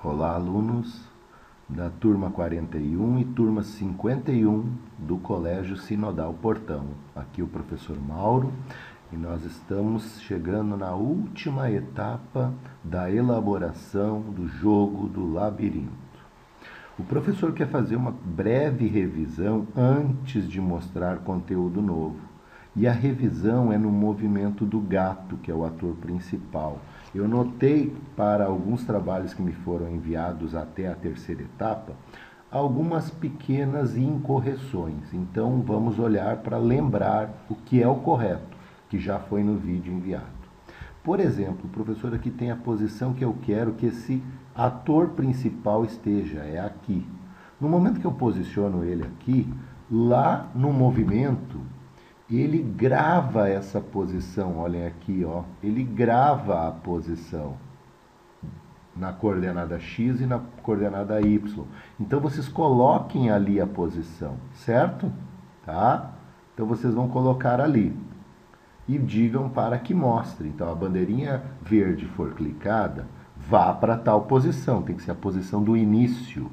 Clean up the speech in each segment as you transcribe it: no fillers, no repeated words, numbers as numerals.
Olá, alunos da turma 41 e turma 51 do Colégio Sinodal Portão. Aqui o professor Mauro e nós estamos chegando na última etapa da elaboração do jogo do labirinto. O professor quer fazer uma breve revisão antes de mostrar conteúdo novo. E a revisão é no movimento do gato, que é o ator principal. Eu notei para alguns trabalhos que me foram enviados até a terceira etapa, algumas pequenas incorreções. Então vamos olhar para lembrar o que é o correto, que já foi no vídeo enviado. Por exemplo, o professor aqui tem a posição que eu quero que esse ator principal esteja, é aqui. No momento que eu posiciono ele aqui, lá no movimento, ele grava essa posição, olhem aqui, ó, ele grava a posição na coordenada x e na coordenada y. Então vocês coloquem ali a posição, certo? Tá? Então vocês vão colocar ali e digam para que mostre. Então a bandeirinha verde for clicada, vá para tal posição, tem que ser a posição do início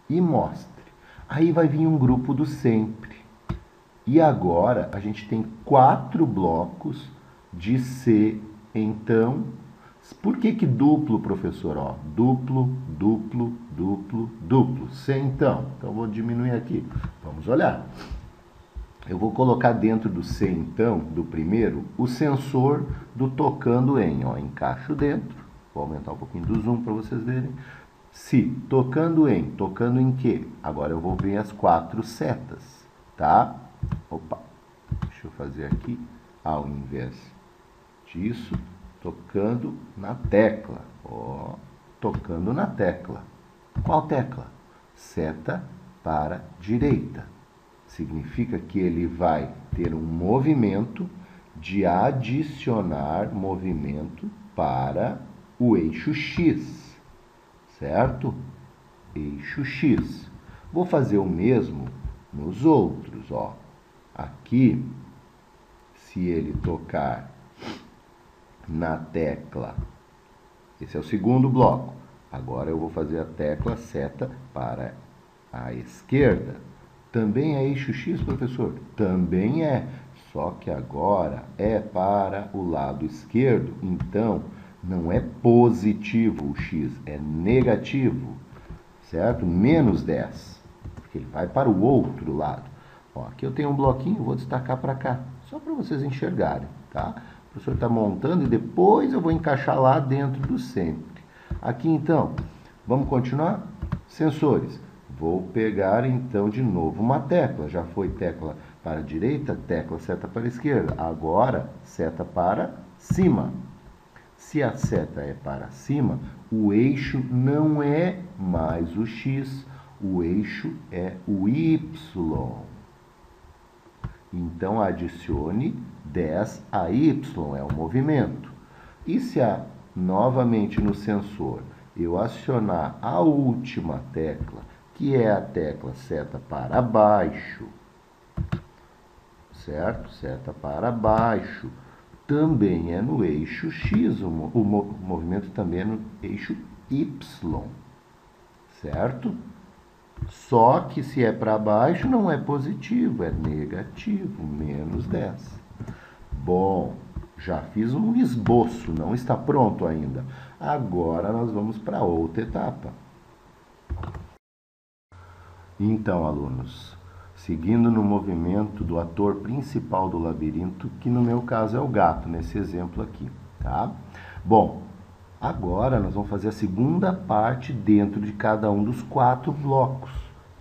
e mostre. Aí vai vir um grupo do sempre. E agora a gente tem 4 blocos de C, então, por que duplo, professor? Ó, duplo, duplo, duplo, duplo. C, então eu vou diminuir aqui. Vamos olhar. Eu vou colocar dentro do C, então, do primeiro, o sensor do tocando em. Ó, encaixo dentro. Vou aumentar um pouquinho do zoom para vocês verem. Se, tocando em quê? Agora eu vou ver as 4 setas, tá? Opa, deixa eu fazer aqui, ao invés disso, tocando na tecla, ó, tocando na tecla. Qual tecla? Seta para direita. Significa que ele vai ter um movimento de adicionar movimento para o eixo X, certo? Eixo X. Vou fazer o mesmo nos outros, ó. Aqui, se ele tocar na tecla, esse é o segundo bloco. Agora eu vou fazer a tecla seta para a esquerda. Também é eixo X, professor? Também é, só que agora é para o lado esquerdo. Então, não é positivo o X, é negativo, certo? Menos 10, porque ele vai para o outro lado. Ó, aqui eu tenho um bloquinho, vou destacar para cá, só para vocês enxergarem, tá? O professor está montando e depois eu vou encaixar lá dentro do sempre. Aqui então, vamos continuar? Sensores. Vou pegar então de novo uma tecla, já foi tecla para a direita, tecla seta para a esquerda, agora seta para cima. Se a seta é para cima, o eixo não é mais o X, o eixo é o Y. Então adicione 10 a Y, é o movimento. E se novamente no sensor eu acionar a última tecla, que é a tecla seta para baixo, certo? Seta para baixo, também é no eixo X, o movimento também é no eixo Y, certo? Só que se é para baixo não é positivo, é negativo, menos 10. Bom, já fiz um esboço, não está pronto ainda. Agora nós vamos para outra etapa. Então, alunos, seguindo no movimento do ator principal do labirinto, que no meu caso é o gato, nesse exemplo aqui, tá? Bom, agora nós vamos fazer a segunda parte dentro de cada um dos 4 blocos,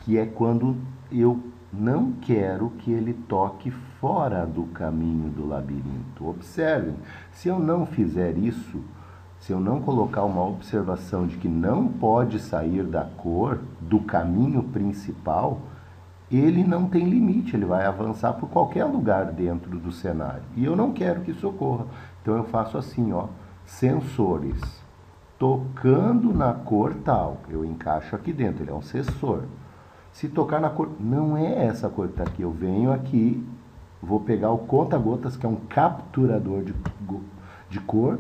que é quando eu não quero que ele toque fora do caminho do labirinto. Observem, se eu não fizer isso, se eu não colocar uma observação de que não pode sair da cor do caminho principal, ele não tem limite, ele vai avançar por qualquer lugar dentro do cenário. E eu não quero que isso ocorra. Então eu faço assim, ó, sensores, tocando na cor tal, eu encaixo aqui dentro, ele é um sensor. Se tocar na cor, não é essa cor que está aqui, eu venho aqui, vou pegar o conta-gotas, que é um capturador de cor,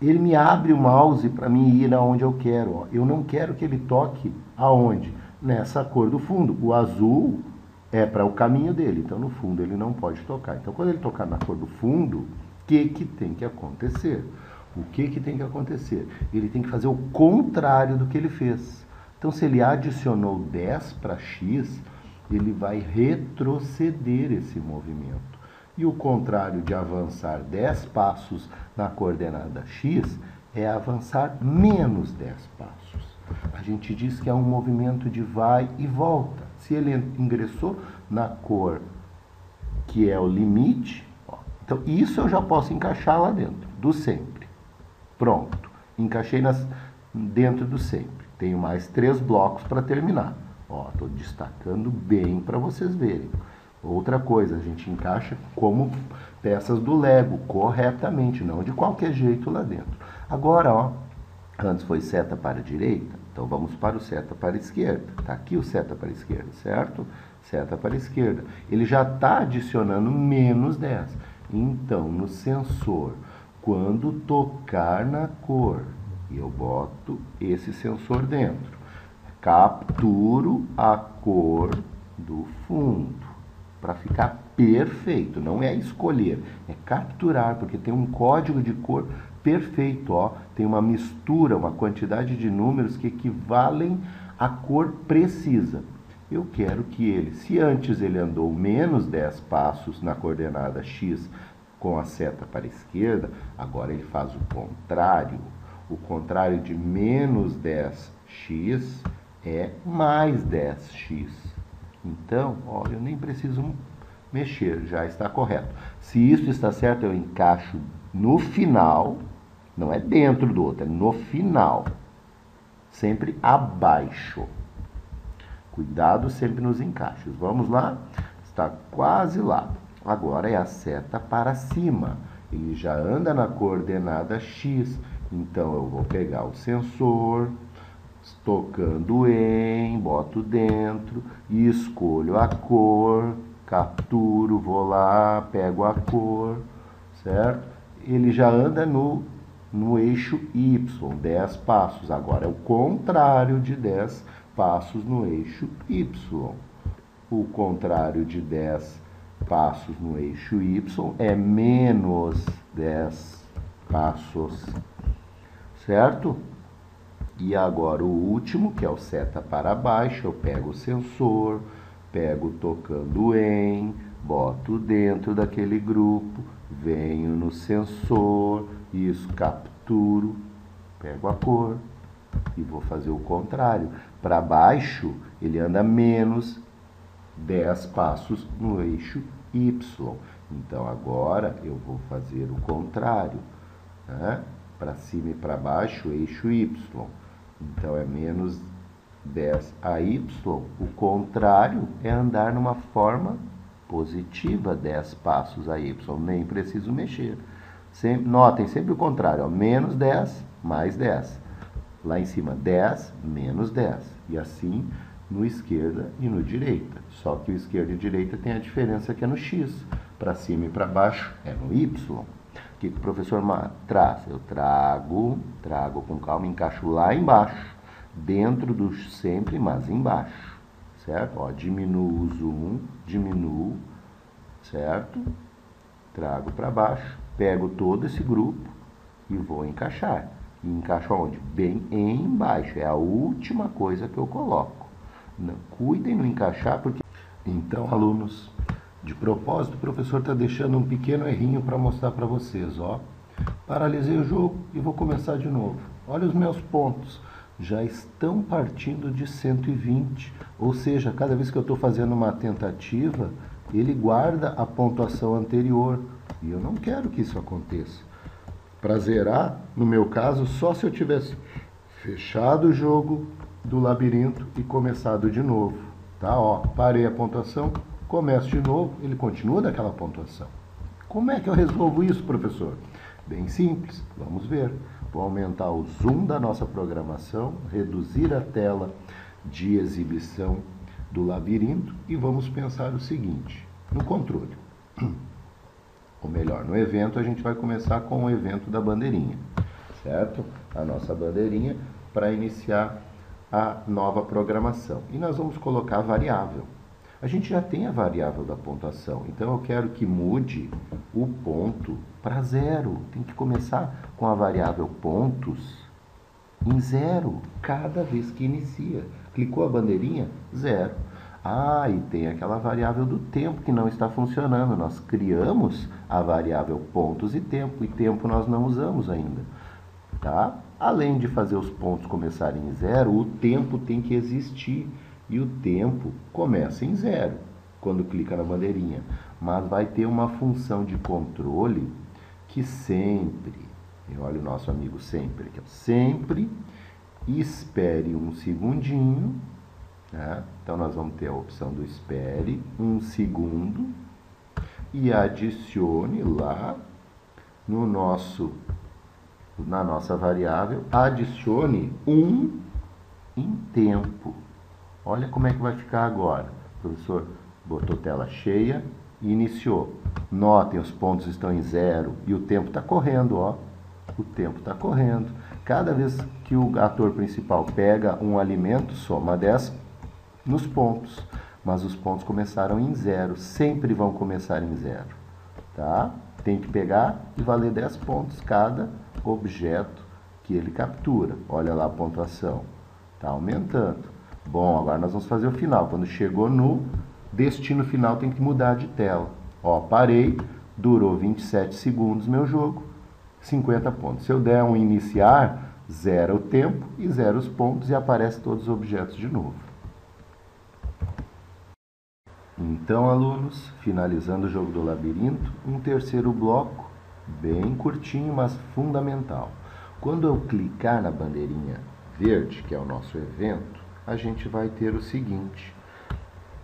Ele me abre o mouse para mim ir aonde eu quero. Ó. Eu não quero que ele toque aonde? Nessa cor do fundo. O azul é para o caminho dele, então no fundo ele não pode tocar. Então quando ele tocar na cor do fundo, o que tem que acontecer? O que tem que acontecer? Ele tem que fazer o contrário do que ele fez. Então se ele adicionou 10 para X, ele vai retroceder esse movimento. E o contrário de avançar 10 passos na coordenada X é avançar menos 10 passos. A gente diz que é um movimento de vai e volta. Se ele ingressou na cor que é o limite, ó, então isso eu já posso encaixar lá dentro, do sempre. Pronto, encaixei dentro do sempre. Tenho mais 3 blocos para terminar. Estou destacando bem para vocês verem. Outra coisa, a gente encaixa como peças do Lego, corretamente, não de qualquer jeito lá dentro. Agora, ó, antes foi seta para a direita, então vamos para o seta para a esquerda. Está aqui o seta para a esquerda, certo? Seta para a esquerda. Ele já está adicionando menos 10. Então, no sensor, quando tocar na cor, eu boto esse sensor dentro. Capturo a cor do fundo para ficar perfeito. Não é escolher, é capturar, porque tem um código de cor perfeito. Ó. Tem uma mistura, uma quantidade de números que equivalem à cor precisa. Eu quero que ele, se antes ele andou menos 10 passos na coordenada X com a seta para a esquerda, agora ele faz o contrário. O contrário de menos 10x é mais 10x. Então, ó, eu nem preciso mexer, já está correto. Se isso está certo, eu encaixo no final, não é dentro do outro, é no final. Sempre abaixo. Cuidado sempre nos encaixes. Vamos lá? Está quase lá. Agora é a seta para cima. Ele já anda na coordenada X. Então, eu vou pegar o sensor, tocando em, boto dentro, e escolho a cor, capturo, vou lá, pego a cor, certo? Ele já anda no eixo Y, 10 passos. Agora é o contrário de 10 passos no eixo Y. O contrário de 10 passos no eixo Y é menos 10 passos. Certo? E agora o último, que é o seta para baixo, eu pego o sensor, pego tocando em, boto dentro daquele grupo, venho no sensor, isso, capturo, pego a cor e vou fazer o contrário. Para baixo, ele anda menos 10 passos no eixo Y. Então agora eu vou fazer o contrário, né? Para cima e para baixo, eixo Y. Então, é menos 10 a Y. O contrário é andar numa forma positiva, 10 passos a Y. Nem preciso mexer. Notem sempre o contrário. Ó, menos 10, mais 10. Lá em cima, 10, menos 10. E assim, no esquerda e no direita. Só que o esquerda e direita tem a diferença que é no X. Para cima e para baixo é no Y. O que o professor traz? Eu trago com calma, encaixo lá embaixo, dentro do sempre, mas embaixo, certo? Ó, diminuo o zoom, diminuo, certo? Trago para baixo, pego todo esse grupo e vou encaixar. E encaixo aonde? Bem embaixo, é a última coisa que eu coloco. Não, cuidem no encaixar, porque... Então, alunos... De propósito, o professor está deixando um pequeno errinho para mostrar para vocês, ó. Paralisei o jogo e vou começar de novo. Olha os meus pontos, já estão partindo de 120, ou seja, cada vez que eu estou fazendo uma tentativa, ele guarda a pontuação anterior, e eu não quero que isso aconteça. Para zerar, no meu caso, só se eu tivesse fechado o jogo do labirinto e começado de novo, tá? Ó, parei a pontuação, começo de novo, ele continua daquela pontuação. Como é que eu resolvo isso, professor? Bem simples, vamos ver. Vou aumentar o zoom da nossa programação, reduzir a tela de exibição do labirinto e vamos pensar o seguinte, no controle. Ou melhor, no evento a gente vai começar com o evento da bandeirinha. certo? A nossa bandeirinha para iniciar a nova programação. E nós vamos colocar a variável. A gente já tem a variável da pontuação, então eu quero que mude o ponto para 0. Tem que começar com a variável pontos em 0, cada vez que inicia. Clicou a bandeirinha, 0. Ah, e tem aquela variável do tempo que não está funcionando. Nós criamos a variável pontos e tempo nós não usamos ainda. Tá? Além de fazer os pontos começarem em 0, o tempo tem que existir. E o tempo começa em 0, quando clica na bandeirinha. Mas vai ter uma função de controle que sempre, e olha o nosso amigo sempre, que é sempre espere um segundinho. Né? Então, nós vamos ter a opção do espere um segundo e adicione lá na nossa variável, adicione 1 em tempo. Olha como é que vai ficar agora. O professor botou tela cheia e iniciou. Notem, os pontos estão em 0 e o tempo está correndo, ó. O tempo está correndo. Cada vez que o ator principal pega um alimento, soma 10 nos pontos. Mas os pontos começaram em 0. Sempre vão começar em 0. Tá? Tem que pegar e valer 10 pontos cada objeto que ele captura. Olha lá a pontuação. Está aumentando. Bom, agora nós vamos fazer o final. Quando chegou no destino final, tem que mudar de tela. Ó, parei, durou 27 segundos meu jogo, 50 pontos. Se eu der um iniciar, zera o tempo e zera os pontos e aparece todos os objetos de novo. Então, alunos, finalizando o jogo do labirinto, um terceiro bloco, bem curtinho, mas fundamental. Quando eu clicar na bandeirinha verde, que é o nosso evento, a gente vai ter o seguinte: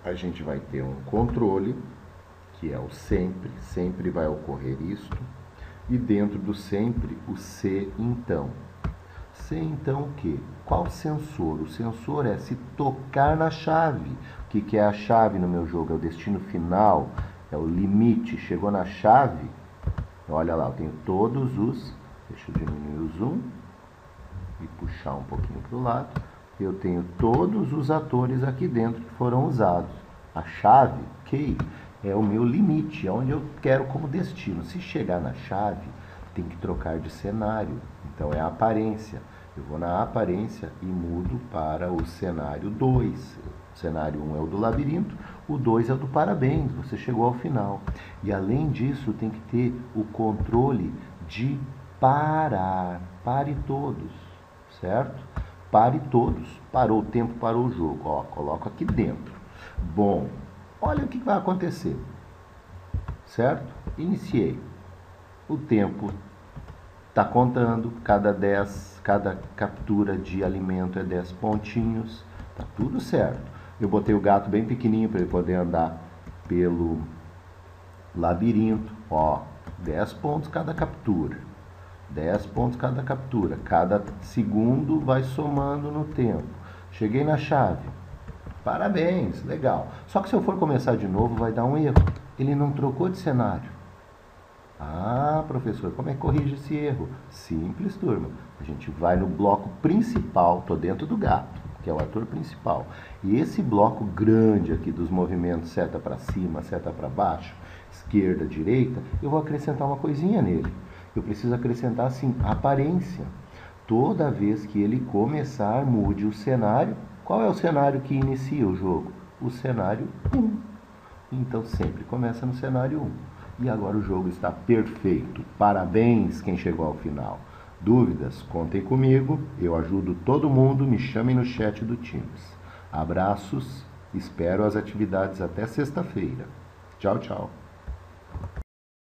a gente vai ter um controle, que é o sempre vai ocorrer isto, e dentro do sempre, o se então. Se então o quê? Qual sensor? O sensor é se tocar na chave. O que é a chave no meu jogo? É o destino final, é o limite. Chegou na chave, olha lá, eu tenho todos os... Deixa eu diminuir o zoom e puxar um pouquinho para o lado. Eu tenho todos os atores aqui dentro que foram usados. A chave, key, é o meu limite, é onde eu quero como destino. Se chegar na chave, tem que trocar de cenário. Então é a aparência. Eu vou na aparência e mudo para o cenário 2. O cenário 1 é o do labirinto, o 2 é o do parabéns, você chegou ao final. E além disso, tem que ter o controle de parar. Pare todos, certo? Pare todos. Parou o tempo, parou o jogo. Ó, coloco aqui dentro. Bom, olha o que vai acontecer. Certo? Iniciei. O tempo está contando. Cada captura de alimento é 10 pontinhos. Tá tudo certo. Eu botei o gato bem pequenininho para ele poder andar pelo labirinto. Ó, 10 pontos cada captura. 10 pontos cada captura. Cada segundo vai somando no tempo. Cheguei na chave. Parabéns, legal. Só que se eu for começar de novo, vai dar um erro. Ele não trocou de cenário. Ah, professor, como é que corrige esse erro? Simples, turma. A gente vai no bloco principal, estou dentro do gato, que é o ator principal. E esse bloco grande aqui dos movimentos seta para cima, seta para baixo, esquerda, direita, eu vou acrescentar uma coisinha nele. Eu preciso acrescentar assim, aparência. Toda vez que ele começar, mude o cenário. Qual é o cenário que inicia o jogo? O cenário 1. Então sempre começa no cenário 1. E agora o jogo está perfeito. Parabéns quem chegou ao final. Dúvidas? Contem comigo. Eu ajudo todo mundo. Me chamem no chat do Teams. Abraços. Espero as atividades até sexta-feira. Tchau, tchau.